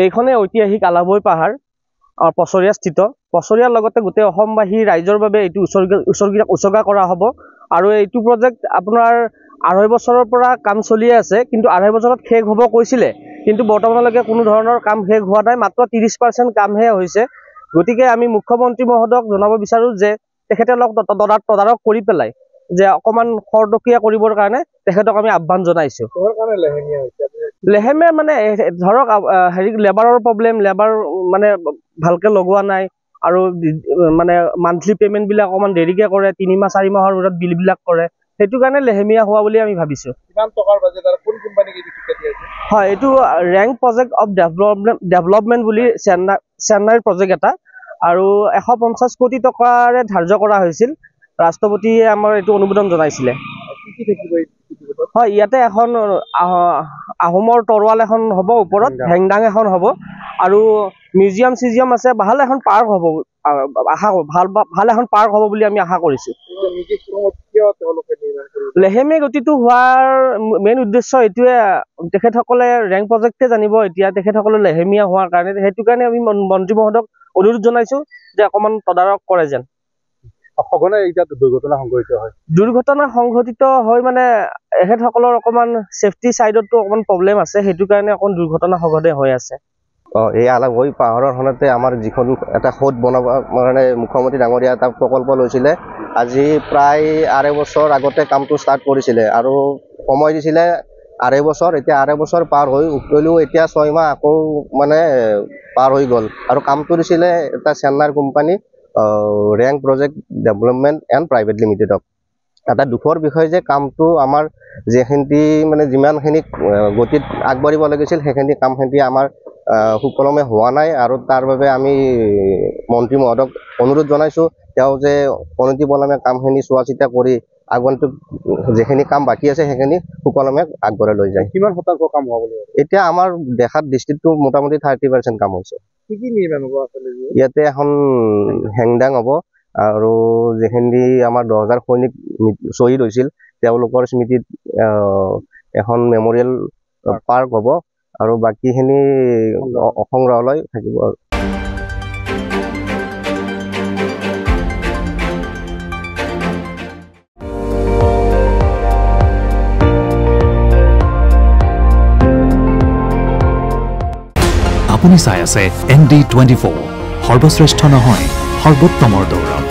এইখনে ঐতিহাসিক আলাবৈ পাহাৰ পছৰীয়া স্থিত পছৰীয়াৰ লগতে গোটেই অসমবাসী ৰাইজৰ বাবে এইটো উচৰ্গা কৰা হ'ব আৰু এইটো প্ৰজেক্ট আপোনাৰ 2.5 বছৰৰ পৰা কাম চলি আছে কিন্তু 2.5 বছৰত শেষ হ'ব কৈছিলে কিন্তু বৰ্তমানলৈকে কোনো ধৰণৰ কাম শেষ হোৱা নাই মাত্ৰ 30% কামহে হৈছে গতিকে আমি মুখ্যমন্ত্ৰী মহোদয়ক জনাব বিচাৰো যে তেখেতে তদাৰক কৰি পেলাই যে অকমান খৰতকীয়া কৰিবৰ কাৰণে তেখেতক আমি আহ্বান জনাইছো লেহেমীয়া মানে ধৰক হেৰি লেবাৰৰ প্ৰব্লেম লেবাৰ মানে ভালকে লগোৱা নাই আৰু মানে মান্থলি পেমেন্ট বিলাক অকমান দেৰিকে কৰে 3 মাহ 4 মাহৰ ভিতৰত বিল বিলাক কৰে সেইটো কাৰণে লেহেমীয়া হোৱা বুলি আমি ভাবিছো কিমান টকাৰ বাজেট আৰু কোন কোম্পানীক এইটো ঠিকা দিয়া হৈছে হয় এইটো ৰেংক প্ৰজেক্ট অফ ডেভেলপমেন্ট বুলি চেন্নাইৰ প্ৰজেক্ট এটা আৰু 150 কোটি টকাৰে ধাৰ্য কৰা হৈছিল ৰাষ্ট্ৰপতিয়ে আমাৰ এইটো অনুমোদন জনাইছিলে কি থাকিব হয় ইয়াতে এখন আহোমৰ তৰোৱাল এখন হ'ব ওপৰত হেংদাং এখন হ'ব আৰু মিউজিয়াম আছে ভাল এখন পাৰ্ক হ'ব ভাল এখন পাৰ্ক হ'ব বুলি আমি আশা কৰিছো লেহেমীয়া গতিটো হোৱাৰ মেইন উদ্দেশ্য এইটোৱে তেখেতসকলে ৰেংক প্ৰজেক্টে জানিব এতিয়া তেখেতসকলে লেহেমীয়া হোৱাৰ কাৰণে সেইটো কাৰণে আমি মন্ত্ৰী মহোদয়ক অনুৰোধ জনাইছো যে অকমান তদাৰক কৰে যেন সঘনে এতিয়া দুৰ্ঘটনা সংঘটিত হয় মানে এখেতসকলৰ অকমান সেফটি সাইডতো অকমান প্ৰব্লেম আছে সেইটো কাৰণে অকন দুৰ্ঘটনা সঘনে হৈ আছে এই আলাবৈ পাহাৰৰ খনতে আমাৰ যিখন এটা খোদ বনাব মানে মুখ্যমন্ত্ৰী ডাঙৰীয়া এটা প্ৰকল্প লৈছিলে আজি প্ৰায় 2.5 বছৰ আগতে কামটো ষ্টাৰ্ট কৰিছিলে আৰু সময় দিছিলে 2.5 বছৰ এতিয়া 2.5 বছৰ পাৰ হৈ উকলিও এতিয়া 6 মাহ আকৌ মানে পাৰ হৈ গ'ল আৰু কামটো দিছিলে এটা চেন্নাইৰ কোম্পানী Rank project development and private লিমিটেডক এটা দুখৰ বিষয় যে কামটো আমাৰ যেখিনি মানে যিমানখিনি গতিত আগবাঢ়িব লাগিছিল সেইখিনি কামখিনি আমাৰ সুকলমে হোৱা নাই আৰু তাৰ বাবে আমি মন্ত্ৰী মহোদয়ক অনুৰোধ জনাইছো তেওঁ যে অনতিপলমে কামখিনি চোৱা চিতা কৰি আগন্তুক যেখিনি কাম বাকি আছে সেইখিনি সুকলমে আগবঢ়াই লৈ যায় কিমান শতাংশ কাম হোৱা বুলি এতিয়া আমাৰ দেখাত ডিস্ট্ৰিক্টটো মোটামুটি 30% কাম হৈছে কি নিৰ্মাণ হ'ব আসলে ইয়াতে এখন হেংদাং হ'ব আৰু যেখিনি আমাৰ 10,000 সৈনিক শ্বহীদ হৈছিল তেওঁলোকৰ স্মৃতিত এখন মেমৰিয়েল পাৰ্ক হ'ব আৰু বাকিখিনি সংগ্ৰহালয় থাকিব আপুনি চাই আছে ND24 সৰ্বশ্ৰেষ্ঠ নহয় সৰ্বোত্তমৰ দৌৰ